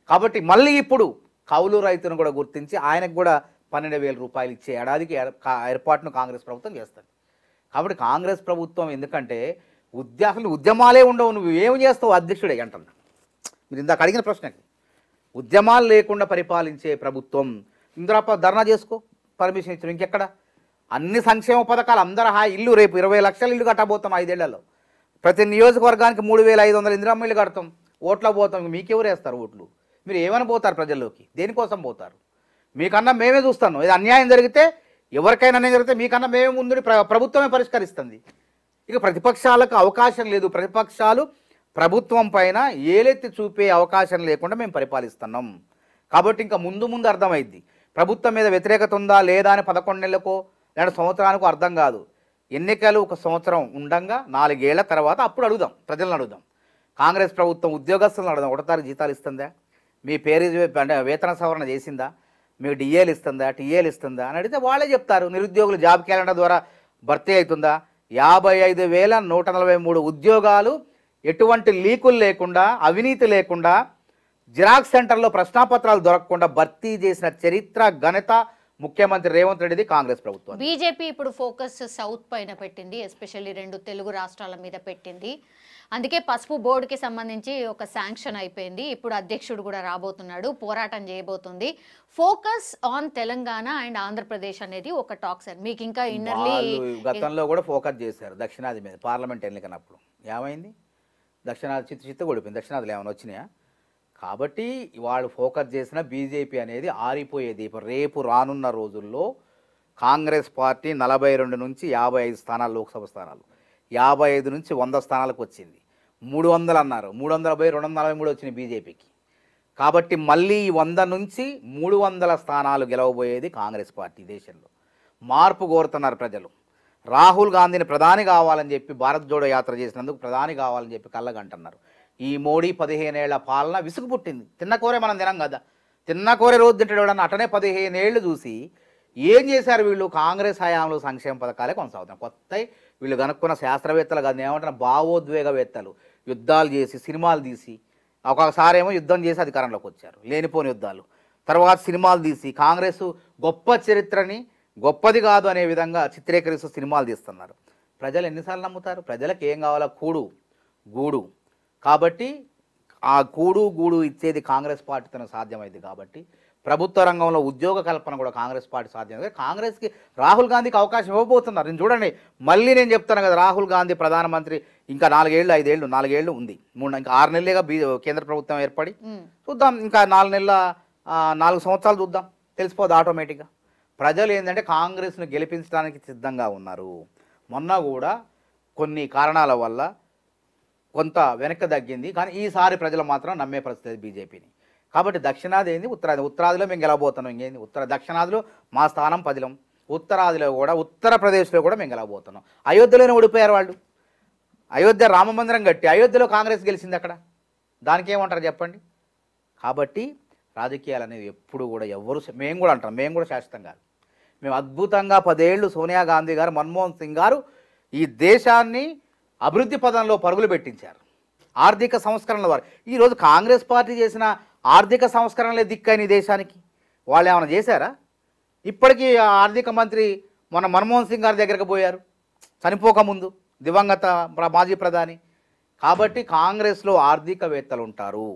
కాబట్టి మళ్ళీ ఇప్పుడు కౌలు రైతును కూడా గుర్తించి ఆయనకు కూడా 12,000 రూపాయలు ఇచ్చే ఏడాదికి ఏర్పాటును కాంగ్రెస్ ప్రభుత్వం చేస్తుంది. కాబట్టి కాంగ్రెస్ ప్రభుత్వం ఎందుకంటే అసలు ఉద్యమాలే ఉండవు, నువ్వు ఏం చేస్తావు అధ్యక్షుడే అంటున్నా. మీరు ఇందాక అడిగిన ప్రశ్నకి ఉద్యమాలు లేకుండా పరిపాలించే ప్రభుత్వం. ఇందిరా ధర్నా చేసుకో, పర్మిషన్ ఇచ్చిన. ఇంకెక్కడ అన్ని సంక్షేమ పథకాలు అందరూ ఇల్లు రేపు 20 లక్షల ఇల్లు కట్టబోతాం 5 ఏళ్లలో. ప్రతి నియోజకవర్గానికి 3,500 ఇందిరమ్మ ఇల్లు కడతాం. ఓట్లకు పోతాం. మీకెవరు వేస్తారు ఓట్లు? మీరు ఏమని పోతారు ప్రజల్లోకి? దేనికోసం పోతారు? మీకన్నా మేమే చూస్తాను. ఇది అన్యాయం జరిగితే, ఎవరికైనా అన్యాయం జరిగితే మీకన్నా మేమే ముందు ప్రభుత్వమే పరిష్కరిస్తుంది. ఇక ప్రతిపక్షాలకు అవకాశం లేదు. ప్రతిపక్షాలు ప్రభుత్వం పైన ఏలెత్తి చూపే అవకాశం లేకుండా మేము పరిపాలిస్తున్నాం. కాబట్టి ఇంకా ముందు అర్థమైద్ది ప్రభుత్వం మీద వ్యతిరేకత ఉందా లేదా అని 11 నెలలకో లేదా సంవత్సరానికో అర్థం కాదు. ఎన్నికలు 1 సంవత్సరం ఉండంగా 4 ఏళ్ల తర్వాత అప్పుడు అడుగుదాం, ప్రజలను అడుగుదాం. కాంగ్రెస్ ప్రభుత్వం ఉద్యోగస్తులను అడుగుదాం. 1 తారీఖు జీతాలు ఇస్తుందా? మీ పేరు అంటే వేతన సవరణ చేసిందా? మీకు డిఏలు ఇస్తుందా, టీఏలు ఇస్తుందా అని అడిగితే వాళ్ళే చెప్తారు. నిరుద్యోగులు జాబ్ క్యాలెండర్ ద్వారా భర్తీ అవుతుందా? 55,143 ఉద్యోగాలు ఎటువంటి లీకులు లేకుండా, అవినీతి లేకుండా, జిరాక్స్ సెంటర్లో ప్రశ్నాపత్రాలు దొరకకుండా భర్తీ చేసిన చరిత్ర ఘనత ముఖ్యమంత్రి రేవంత్ రెడ్డిది కాంగ్రెస్ ప్రభుత్వం. బీజేపీ ఇప్పుడు ఫోకస్ సౌత్ పైన పెట్టింది, ఎస్పెషల్లీ 2 తెలుగు రాష్ట్రాల మీద పెట్టింది. అందుకే పసుపు బోర్డుకి సంబంధించి ఒక శాంక్షన్ అయిపోయింది. ఇప్పుడు అధ్యక్షుడు కూడా రాబోతున్నాడు, పోరాటం చేయబోతుంది. Focus on Telangana and Andhra Pradesh అనేది ఒక టాక్ సార్. మీకు ఇంకా ఇన్నర్లీ గతంలో కూడా ఫోకస్ చేశారు దక్షిణాది మీద. పార్లమెంట్ ఎన్నికనప్పుడు ఏమైంది? దక్షిణాది చిత్తు కొడిపోయింది. దక్షిణాదిలో ఏమైనా వచ్చినాయా? కాబట్టి వాళ్ళు ఫోకస్ చేసిన బీజేపీ అనేది ఆరిపోయేది. రేపు రానున్న రోజుల్లో కాంగ్రెస్ పార్టీ 42 నుంచి 55 స్థానాలు, లోక్సభ స్థానాలు 55 నుంచి 100 స్థానాలకు వచ్చింది. 300 అన్నారు, 300 పోయి 243 వచ్చినాయి బీజేపీకి. కాబట్టి మళ్ళీ 100 నుంచి 300 స్థానాలు గెలవబోయేది కాంగ్రెస్ పార్టీ. దేశంలో మార్పు కోరుతున్నారు ప్రజలు. రాహుల్ గాంధీని ప్రధాని కావాలని చెప్పి భారత్ జోడో యాత్ర చేసినందుకు ప్రధాని కావాలని చెప్పి కళ్ళగంటున్నారు. ఈ మోడీ 15 ఏళ్ల పాలన విసుగు పుట్టింది. తిన్నకూరే మనం తినం కదా, తిన్నకూరే రోజు తింటాడు. అటనే 15 ఏళ్ళు చూసి ఏం చేశారు వీళ్ళు? కాంగ్రెస్ హయాంలో సంక్షేమ పథకాలే కొనసాగుతాం. కొత్త వీళ్ళు కనుక్కున్న శాస్త్రవేత్తలు కాదు, ఏమంటారు భావోద్వేగవేత్తలు. యుద్ధాలు చేసి సినిమాలు తీసి, ఒకసారి ఏమో యుద్ధం చేసి అధికారంలోకి వచ్చారు, లేనిపోని యుద్ధాలు. తర్వాత సినిమాలు తీసి కాంగ్రెస్ గొప్ప చరిత్రని గొప్పది కాదు అనే విధంగా చిత్రీకరిస్తూ సినిమాలు తీస్తున్నారు. ప్రజలు ఎన్నిసార్లు నమ్ముతారు? ప్రజలకు ఏం కావాలో కూడు గూడు. కాబట్టి ఆ కూడు గూడు ఇచ్చేది కాంగ్రెస్ పార్టీతో సాధ్యమైంది. కాబట్టి ప్రభుత్వ రంగంలో ఉద్యోగ కల్పన కూడా కాంగ్రెస్ పార్టీ సాధ్యమైంది. కాంగ్రెస్కి రాహుల్ గాంధీకి అవకాశం ఇవ్వబోతున్నారు. నేను చూడండి, మళ్ళీ నేను చెప్తాను కదా, రాహుల్ గాంధీ ప్రధానమంత్రి ఇంకా 4 ఏళ్ళు 5 ఏళ్ళు 4 ఏళ్ళు ఉంది. ఇంకా 6 నెలలుగా కేంద్ర ప్రభుత్వం ఏర్పడి చూద్దాం. ఇంకా 4 నెలల 4 సంవత్సరాలు చూద్దాం, తెలిసిపోదు ఆటోమేటిక్గా. ప్రజలు ఏంటంటే కాంగ్రెస్ను గెలిపించడానికి సిద్ధంగా ఉన్నారు. మొన్న కూడా కొన్ని కారణాల వల్ల కొంత వెనక్కి తగ్గింది, కానీ ఈసారి ప్రజలు మాత్రం నమ్మే పరిస్థితి బీజేపీని. కాబట్టి దక్షిణాది ఏంది, ఉత్తరాదిలో మేము గెలవబోతున్నాం. ఇంకేంది దక్షిణాదిలో మా స్థానం 10లం, ఉత్తరాదిలో కూడా ఉత్తరప్రదేశ్లో కూడా మేము గెలవబోతున్నాం. అయోధ్యలోనే ఓడిపోయారు వాళ్ళు. అయోధ్య రామ మందిరం కట్టి అయోధ్యలో కాంగ్రెస్ గెలిచింది. అక్కడ దానికి ఏమంటారు చెప్పండి? కాబట్టి రాజకీయాలు అనేవి ఎప్పుడు కూడా మేము కూడా అంటాం, మేము కూడా శాశ్వతం కాదు. మేము అద్భుతంగా 10 ఏళ్ళు సోనియా గాంధీ గారు, మన్మోహన్ సింగ్ గారు ఈ దేశాన్ని అభివృద్ధి పదంలో పరుగులు పెట్టించారు ఆర్థిక సంస్కరణల ద్వారా. ఈరోజు కాంగ్రెస్ పార్టీ చేసిన ఆర్థిక సంస్కరణలే దిక్కైన దేశానికి. వాళ్ళు ఏమైనా చేశారా? ఇప్పటికీ ఆర్థిక మంత్రి మొన్న మన్మోహన్ సింగ్ గారి దగ్గరకు పోయారు చనిపోకముందు. దివంగత మాజీ ప్రధాని. కాబట్టి కాంగ్రెస్లో ఆర్థికవేత్తలు ఉంటారు,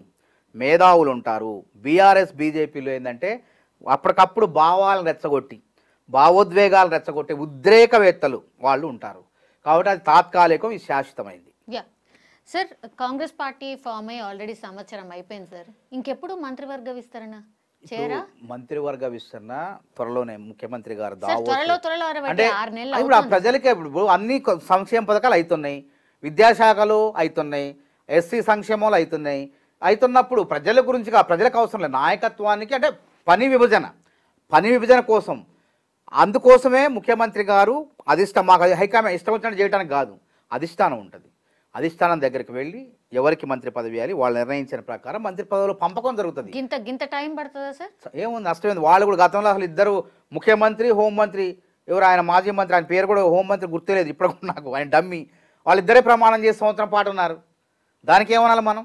మేధావులు ఉంటారు. బీఆర్ఎస్ బీజేపీలో ఏంటంటే అప్పటికప్పుడు భావాలను రెచ్చగొట్టి, భావోద్వేగాలు రెచ్చగొట్టే ఉద్రేకవేత్తలు వాళ్ళు ఉంటారు. కాబట్టి అది తాత్కాలికం, ఇది శాశ్వతమైంది. Yeah sir, Congress party form అయ్యి ఆల్రెడీ సంవత్సరం అయిపోయింది సార్. ఇంకెప్పుడు మంత్రివర్గ విస్తరణ చేయరా? మంత్రివర్గ విస్తరణ త్వరలోనే ముఖ్యమంత్రి గారు త్వరలో అంటే ఇప్పుడు ఆ ప్రజలకే ఇప్పుడు అన్ని సంక్షేమ పథకాలు అవుతున్నాయి, విద్యాశాఖలు అవుతున్నాయి, ఎస్సీ సంక్షేమాలు అవుతున్నప్పుడు ప్రజల గురించి ప్రజలకు అవసరం లేదు, నాయకత్వానికి అంటే పని విభజన కోసం. అందుకోసమే ముఖ్యమంత్రి గారు మాకు హైకమాండ్ ఇష్టం వచ్చినట్టు చేయడానికి కాదు, అధిష్టానం ఉంటుంది. అధిష్టానం దగ్గరికి వెళ్ళి ఎవరికి మంత్రి పదవి ఇవ్వాలి వాళ్ళు నిర్ణయించిన ప్రకారం మంత్రి పదవులు పంపకం జరుగుతుంది. గింత టైం పడుతుందా సార్? ఏముంది, నష్టమైంది. వాళ్ళు కూడా గతంలో అసలు ఇద్దరు ముఖ్యమంత్రి, హోంమంత్రి, ఎవరు ఆయన మాజీ మంత్రి, ఆయన పేరు కూడా హోంమంత్రి గుర్తులేదు ఇప్పుడు కూడా నాకు, ఆయన డమ్మి. వాళ్ళిద్దరే ప్రమాణం చేసి సంవత్సరం పాటు ఉన్నారు. దానికి ఏమనాలి మనం?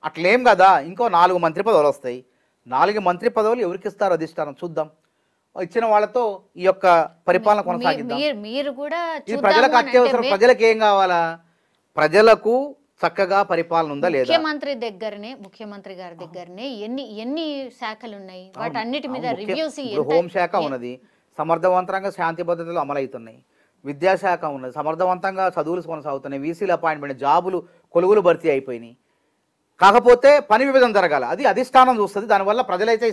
అట్లేం కదా. ఇంకో 4 మంత్రి పదవులు వస్తాయి. 4 మంత్రి పదవులు ఎవరికి ఇస్తారో అధిష్టానం చూద్దాం. ఇచ్చిన వాళ్ళతో ఈ యొక్క పరిపాలన కొనసాగిద్దాం. మీరు కూడా ఇది ప్రజలకు అత్యవసరం. ప్రజలకు ఏం కావాలా? ప్రజలకు చక్కగా పరిపాలన ఉందా లేదా? ముఖ్యమంత్రి గారి దగ్గరనే ఎన్ని శాఖలు ఉన్నాయి, వాటన్నిటి మీద రివ్యూస్. హోంశాఖ ఉన్నది, సమర్థవంతంగా శాంతి భద్రతలు అమలవుతున్నాయి. విద్యాశాఖ ఉన్నది, సమర్థవంతంగా చదువులు కొనసాగుతున్నాయి. వీసీల అపాయింట్మెంట్, జాబులు, కొలువులు భర్తీ అయిపోయినాయి. కాకపోతే పని విభజన జరగాలి, అది అధిష్టానం చూస్తుంది. దానివల్ల ప్రజలైతే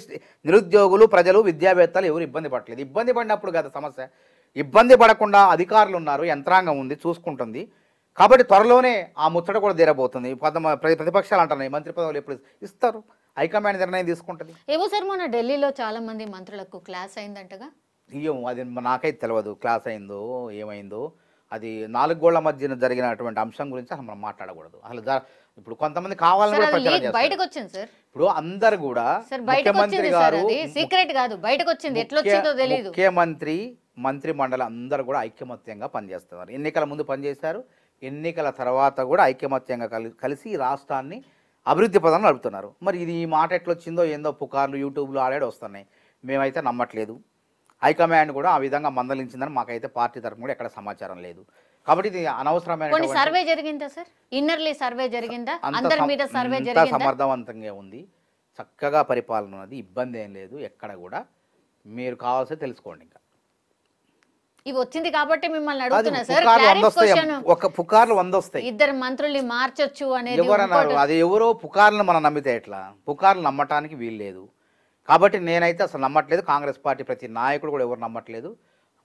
నిరుద్యోగులు, ప్రజలు, విద్యావేత్తలు ఎవరు ఇబ్బంది పడలేదు. ఇబ్బంది పడినప్పుడు కదా సమస్య. ఇబ్బంది పడకుండా అధికారులు ఉన్నారు, యంత్రాంగం ఉంది, చూసుకుంటుంది. కాబట్టి త్వరలోనే ఆ ముచ్చట కూడా తీరబోతుంది. ప్రతిపక్షాలు అంటున్నాయి మంత్రి పదవులు ఎప్పుడు ఇస్తారు, హైకమాండ్ నిర్ణయం తీసుకుంటుంది. ఏమో సార్, మొన్న ఢిల్లీలో చాలా మంది మంత్రులకు క్లాస్ అయిందంటగా. ఏమో అది నాకైతే తెలియదు, క్లాస్ అయిందో ఏమైందో. అది 4 గోళ్ల మధ్యన జరిగినటువంటి అంశం గురించి అసలు మనం మాట్లాడకూడదు. అసలు ఇప్పుడు కొంతమంది కావాలని కూడా ప్రచారం చేస్తారు. బయటకు వచ్చింది సార్. ఇప్పుడు అందరు కూడా ముఖ్యమంత్రి గారు సీక్రెట్ కాదు, బయటకు వచ్చింది, ఎట్లా వచ్చిందో తెలియదు. ముఖ్యమంత్రి, మంత్రి మండలి అందరూ కూడా ఐకమత్యంగా పనిచేస్తున్నారు. ఎన్నికల ముందు పనిచేశారు, ఎన్నికల తర్వాత కూడా ఐకమత్యంగా కలిసి ఈ రాష్ట్రాన్ని అభివృద్ధి పదంలో నడుపుతున్నారు. మరి ఇది ఈ మాట ఎట్లొచ్చిందో ఏందో పుకార్లు యూట్యూబ్లో ఆడాడు వస్తున్నాయి. మేమైతే నమ్మట్లేదు. హైకమాండ్ కూడా ఆ విధంగా మందలించిందని మాకైతే పార్టీ తరఫున కూడా ఎక్కడ సమాచారం లేదు. కాబట్టి ఇది అనవసరమైన సర్వే జరిగిందా సార్? ఇన్నర్లీ సర్వే జరిగిందా? అందరి మీద సర్వే జరిగిందా? సమర్థవంతంగా ఉంది, చక్కగా పరిపాలన ఉన్నది, ఇబ్బంది ఏం లేదు ఎక్కడ కూడా. మీరు కావాల్సి తెలుసుకోండి. ఇంకా ఇవి వచ్చింది కాబట్టి మిమ్మల్ని అడుగుతున్నా సార్. ఒక పుకార్లు 100 వస్తాయి. ఇద్దరు మంత్రుల్ని మార్చొచ్చు అనేది ఎవరన్నారు? అది ఎవరో పుకార్లను మనం నమ్మితే ఎట్లా? పుకార్లు నమ్మటానికి వీలు లేదు. కాబట్టి నేనైతే అసలు నమ్మట్లేదు. కాంగ్రెస్ పార్టీ ప్రతి నాయకుడు కూడా ఎవరు నమ్మట్లేదు.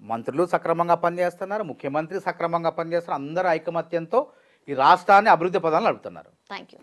మంత్రులు సక్రమంగా పనిచేస్తున్నారు, ముఖ్యమంత్రి సక్రమంగా పనిచేస్తున్నారు. అందరూ ఐకమత్యంతో ఈ రాష్ట్రాన్ని అభివృద్ధి పదాలు నడుపుతున్నారు. Thank you.